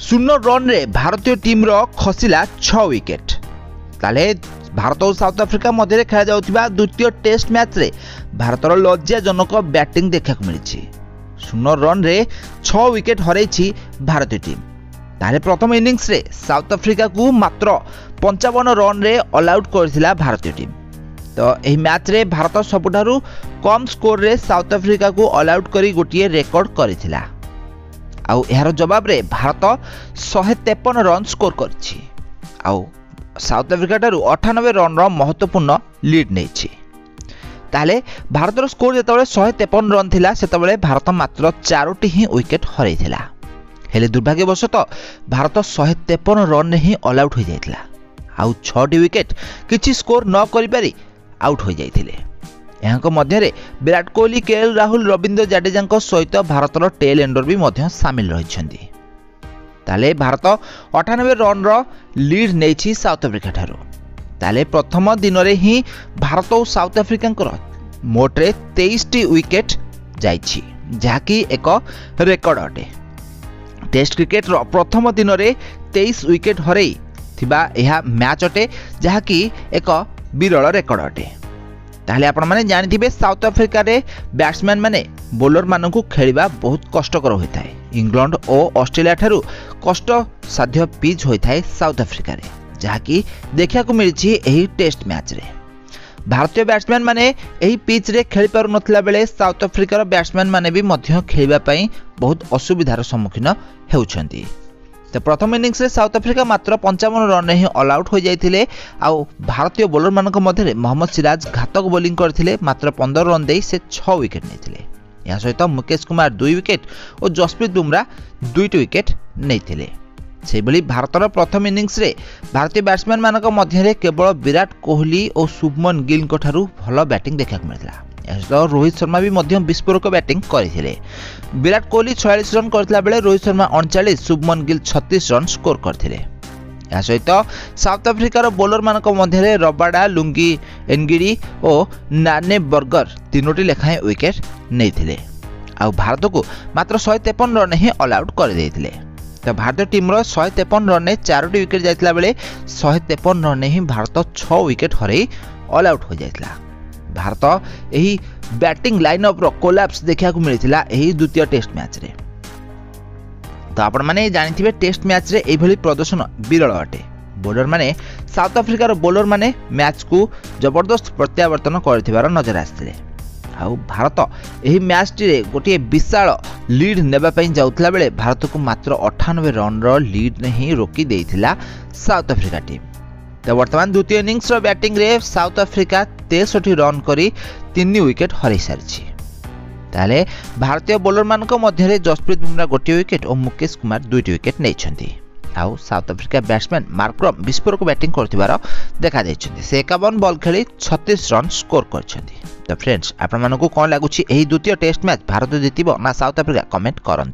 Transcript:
शून्य रन रे भारतीय टीम रो खसिला 6 विकेट। ताले भारत और साउथ अफ्रीका मध्य खेला जाउथिबा द्वितीय टेस्ट मैच रे भारतर लज्जाजनक बैटिंग देखा मिली। शून्य रन रे 6 विकेट हरैछि भारतीय टीम। ताले प्रथम इनिंग्स रे साउथ अफ्रीका को मात्र 55 रन रे ऑल आउट करथिला भारतीय टीम। तो यही मैच रे भारत सबुठारु कम स्कोर रे साउथ अफ्रीका को ऑल आउट करी गोटिए रेकर्ड करथिला। आउ यार जवाब रे भारत 153 रन स्कोर करछि। आउ साउथ अफ्रीका ठारू 98 रन रो महत्वपूर्ण लीड नेछि। ताले भारतर स्कोर जेतबेले 153 रन थिला सेतबेले भारत मात्र 4टी ही विकेट हरैथिला। हेले दुर्भाग्यवशतः भारत 153 रन रे ही ऑल आउट हो जाइतिला। आउ 6टी विकेट किछि स्कोर न करि पारि आउट हो जाइथिले। यहां मध्य विराट कोहली, केएल राहुल, रविंद्र जाडेजा सहित भारतर टेल एंडर भी मध्य शामिल रहिछन्ति। ताले भारत 98 रन रो लीड नेछि साउथ अफ्रीका ठारू। ताले प्रथम दिन रे ही भारत और साउथ अफ्रीका मोटरे 23टी विकेट जाइछि, जहाँकि एक रेकर्ड अटे। टेस्ट क्रिकेट रो प्रथम दिन रे 23 विकेट हरै थिबा यह मैच अटे, जहाँकि एक विरल रेकर्ड अटे। ताहले आपण माने जानिथिबे साउथ अफ्रीका रे बैट्समैन माने बॉलर मानकु खेलिबा बहुत कष्टकर होता है। इंग्लैंड और ऑस्ट्रेलिया ठारू कष्ट साध्य पिच होता है साउथ अफ्रीका रे, जहाँकि देखा मिली एही टेस्ट मैच रे। भारतीय बैट्समैन माने एही पिच रे खेली पारु नथिला बेले साउथ अफ्रीकार बैट्समैन माने भी मध्य खेलिबा पई बहुत असुविधार सम्मुखीन हेउछन्ती। तो प्रथम इनिंग्स रे साउथ अफ्रीका मात्र 55 रन रे ही ऑल आउट हो जाइथिले। आउ भारतीय बॉलर मानक मध्य मोहम्मद सिराज घातक बॉलिंग करथिले। मात्र 15 रन दे से 6 विकेट नेथिले। या सहित मुकेश कुमार 2 विकेट और जसप्रीत बुमराह 2टी विकेट नेथिले। से भली भारतर प्रथम इनिंग्स रे भारतीय बैट्समैन मानक मध्य केवल विराट कोहली और शुभमन गिल को ठारू भल बैटिंग देखा मिलता। रोहित शर्मा भी मध्य विस्फोरक बैटिंग करथिले। विराट कोहली 46 रन करथिला बेले रोहित शर्मा 39, शुभमन गिल 36 रन स्कोर करथिले। या सहित साउथ अफ्रीकार बॉलर मानक मध्य रबाडा, लुंगी एनगिडी और नाने बर्गर 3टी लेखाएं विकेट नेथिले। आ भारत को मात्र 153 रन ही ऑल आउट कर देथिले। तो भारतीय टीम रो 153 रन में 4टी विकेट जाइतिला बेले 153 रन ही भारत 6 विकेट हरै ऑल आउट हो जाइतिला। भारत यही बैटिंग लाइनअप रो कोलैप्स देखा मिलता यही द्वितीय टेस्ट मैच रे। तो आपण माने जानिथिबे टेस्ट मैच रे एई भली प्रदर्शन विरल अटे। बॉलर माने साउथ अफ्रीकार बॉलर माने मैच को जबरदस्त प्रत्यावर्तन करथिबार नजर आस्थिले। आउ भारत यही मैच रे गोटे विशाल लीड नेबा पई जाउथला बेले भारत को मात्र 98 रन रो लीड ने ही रोकी देइथिला साउथ अफ्रीका टीम। तो वर्तमान द्वितीय इनिंग्स रो बैटिंग रे साउथ अफ्रीका 63 रन करी 3 विकेट हरै सारिछि। ताले भारतीय बॉलर मानक मध्य जसप्रीत बुमराह 1 विकेट और मुकेश कुमार 2टी विकेट नेइछन्ति। आउ साउथ अफ्रीका बैट्समैन मार्क्रम विस्फोरक बैटिंग करथिबार देखा दैछन्ति। से 51 बॉल खेली 36 रन स्कोर करछन्ति। तो फ्रेंड्स आपण मानकु कोन लागुछि एही द्वितीय टेस्ट मैच भारत जितिबो ना साउथ अफ्रीका कमेंट करन।